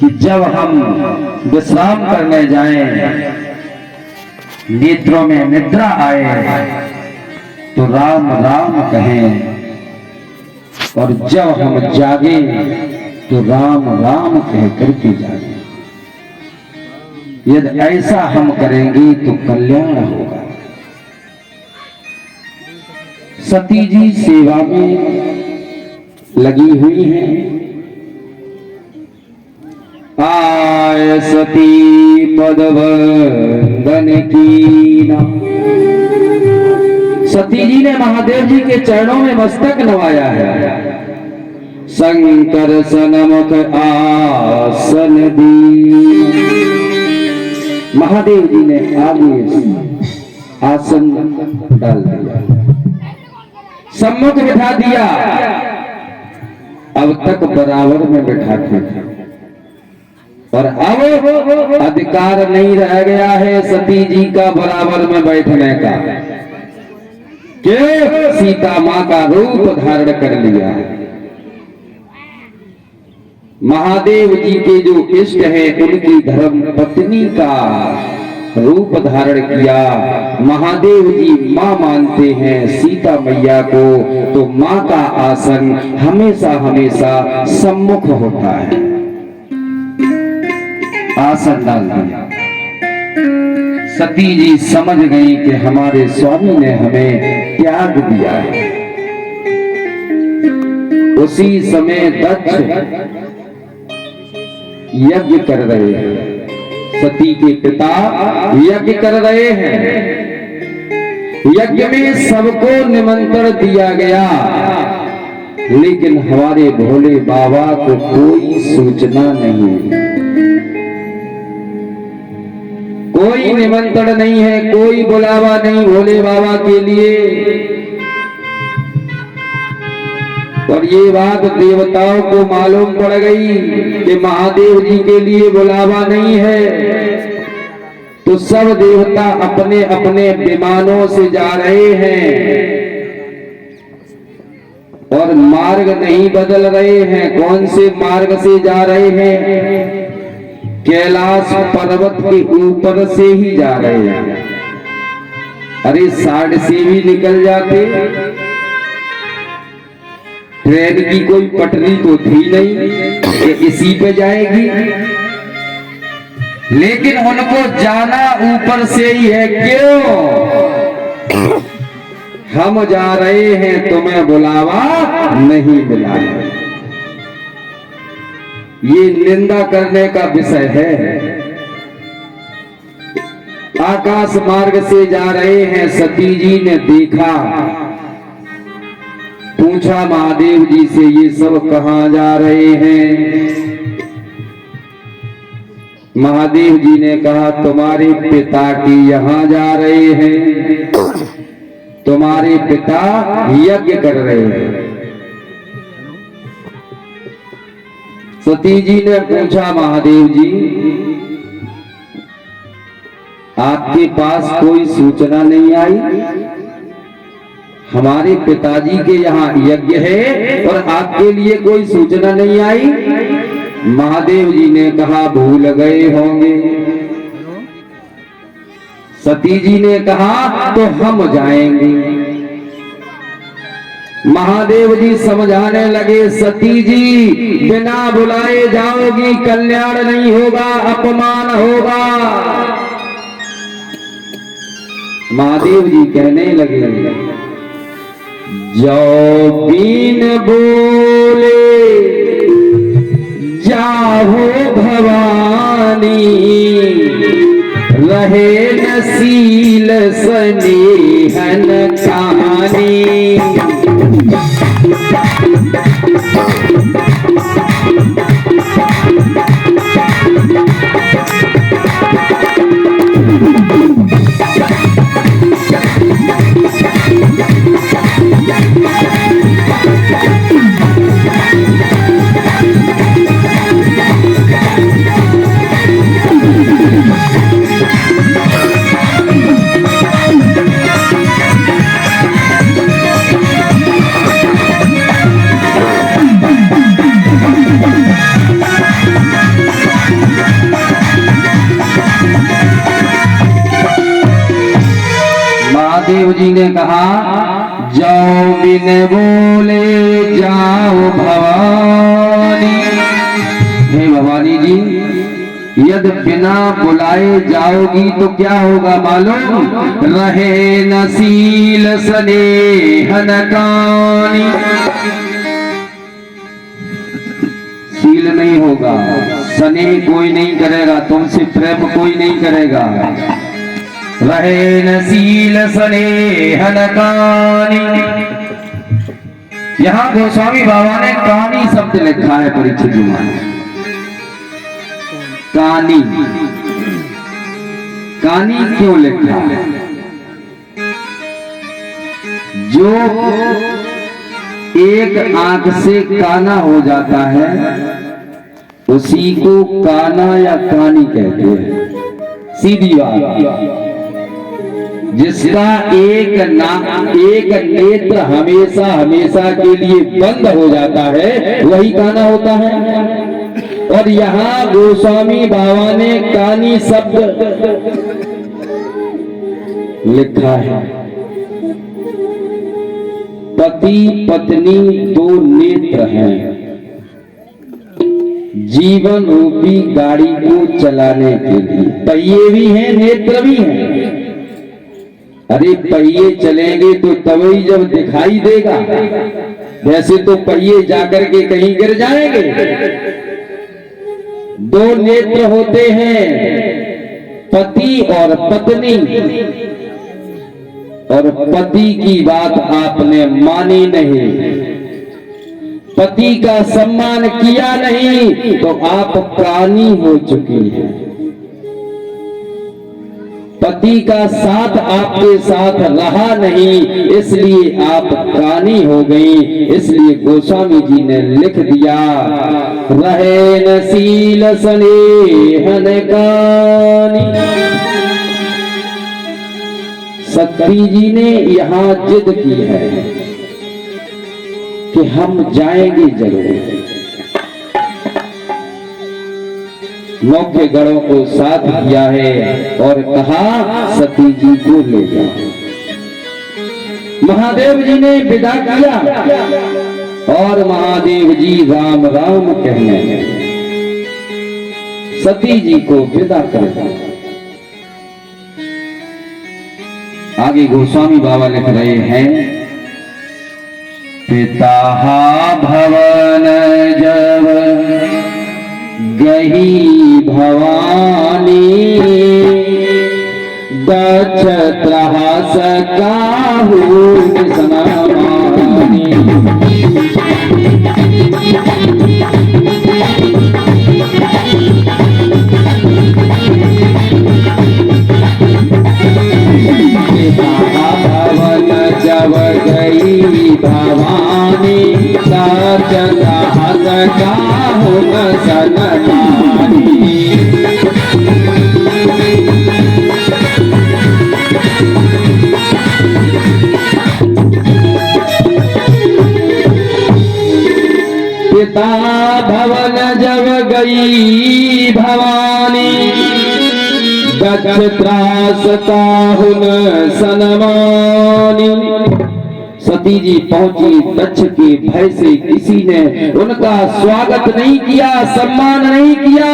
कि जब हम विश्राम करने जाएं, नेत्रों में निद्रा आए तो राम राम कहें, और जब हम जागे तो राम राम कह करके जागे। यदि ऐसा हम करेंगे तो कल्याण होगा। सती जी सेवा में लगी हुई हैं। आय सती पदवंदन कीना। सती जी ने महादेव जी के चरणों में मस्तक नवाया है। शंकर सनमुख आसन दी। महादेव जी ने आगे आसन डाल दिया, सम्मुख बिठा दिया। अब तक बराबर में बैठाते थे और अब अधिकार नहीं रह गया है सती जी का बराबर में बैठने का। क्यों? सीता मां का रूप धारण कर लिया। महादेव जी के जो इष्ट है उनकी धर्म पत्नी का रूप धारण किया। महादेव जी मां मानते हैं सीता मैया को, तो मां का आसन हमेशा हमेशा सम्मुख होता है। आसन डाल दिया। सती जी समझ गई कि हमारे स्वामी ने हमें त्याग दिया है। उसी समय दक्ष यज्ञ कर रहे हैं। सती के पिता यज्ञ कर रहे हैं। यज्ञ में सबको निमंत्रण दिया गया, लेकिन हमारे भोले बाबा को कोई सूचना नहीं, कोई निमंत्रण नहीं है, कोई बुलावा नहीं भोले बाबा के लिए। और ये बात देवताओं को मालूम पड़ गई कि महादेव जी के लिए बुलावा नहीं है, तो सब देवता अपने अपने विमानों से जा रहे हैं और मार्ग नहीं बदल रहे हैं। कौन से मार्ग से जा रहे हैं? कैलाश पर्वत के ऊपर से ही जा रहे हैं। अरे साइड से भी निकल जाते, ट्रेन की कोई पटरी तो थी नहीं कि इसी पे जाएगी, लेकिन उनको जाना ऊपर से ही है। क्यों? हम जा रहे हैं, तुम्हें बुलावा नहीं मिला है। ये निंदा करने का विषय है। आकाश मार्ग से जा रहे हैं। सती जी ने देखा, पूछा महादेव जी से, ये सब कहां जा रहे हैं? महादेव जी ने कहा, तुम्हारे पिता की यहां जा रहे हैं। तुम्हारे पिता यज्ञ कर रहे हैं। सती जी ने पूछा, महादेव जी आपके पास कोई सूचना नहीं आई? हमारे पिताजी के यहाँ यज्ञ है और आपके लिए कोई सूचना नहीं आई? महादेव जी ने कहा, भूल गए होंगे। सती जी ने कहा, तो हम जाएंगे। महादेव जी समझाने लगे, सती जी बिना बुलाए जाओगी, कल्याण नहीं होगा, अपमान होगा। महादेव जी कहने लगे, जो बीन बोले जाहो भवानी, रहे नसील स्नेहन कहानी। महादेव जी ने कहा, जाओ बिन बोले जाओ भवानी। हे भवानी जी, यदि बिना बुलाए जाओगी तो क्या होगा मालूम? रहे नसील स्नेह नकानी। सील नहीं होगा, स्नेह कोई नहीं करेगा, तुमसे प्रेम कोई नहीं करेगा। रहे नसील स्नेह नकानी। यहां गोस्वामी बाबा ने कानी शब्द लिखा है परीक्षित जी महाराज। कानी, कानी क्यों लिखा? जो एक आंख से काना हो जाता है उसी को काना या कानी कहते हैं। सीधी बात। जिसका एक नेत्र हमेशा हमेशा के लिए बंद हो जाता है वही काना होता है। और यहाँ गोस्वामी बाबा ने कानी शब्द लिखा है। पति पत्नी दो नेत्र हैं जीवन रूपी गाड़ी को चलाने के लिए। पहिए भी हैं, नेत्र भी हैं। अरे पहिए चलेंगे तो तभी जब दिखाई देगा, वैसे तो पहिए जाकर के कहीं गिर जाएंगे। दो नेत्र होते हैं, पति और पत्नी। और पति की बात आपने मानी नहीं, पति का सम्मान किया नहीं तो आप कानी हो चुकी हैं। पति का साथ आपके साथ रहा नहीं, इसलिए आप कानी हो गई। इसलिए गोस्वामी जी ने लिख दिया, रहे नसील स्नेह नकानी। सती जी ने यहाँ जिद की है कि हम जाएंगे जरूर। मुख्य गणों को साथ किया है और कहा सती जी को ले जाओ। महादेव जी ने विदा किया और महादेव जी राम राम कहने लगे। सती जी को विदा कर दिया। आगे गोस्वामी बाबा लिख रहे हैं, पिता भवन जब गही भवानी, दक्ष त्रास काहू समानी। भवन जब गई भवानी, दक्ष त्रास काहू समानी। पिता भवन जब गई भवानी, दक्ष त्रास काहुन सनमानी। सती जी पहुंची, दक्ष के भय से किसी ने उनका स्वागत नहीं किया, सम्मान नहीं किया।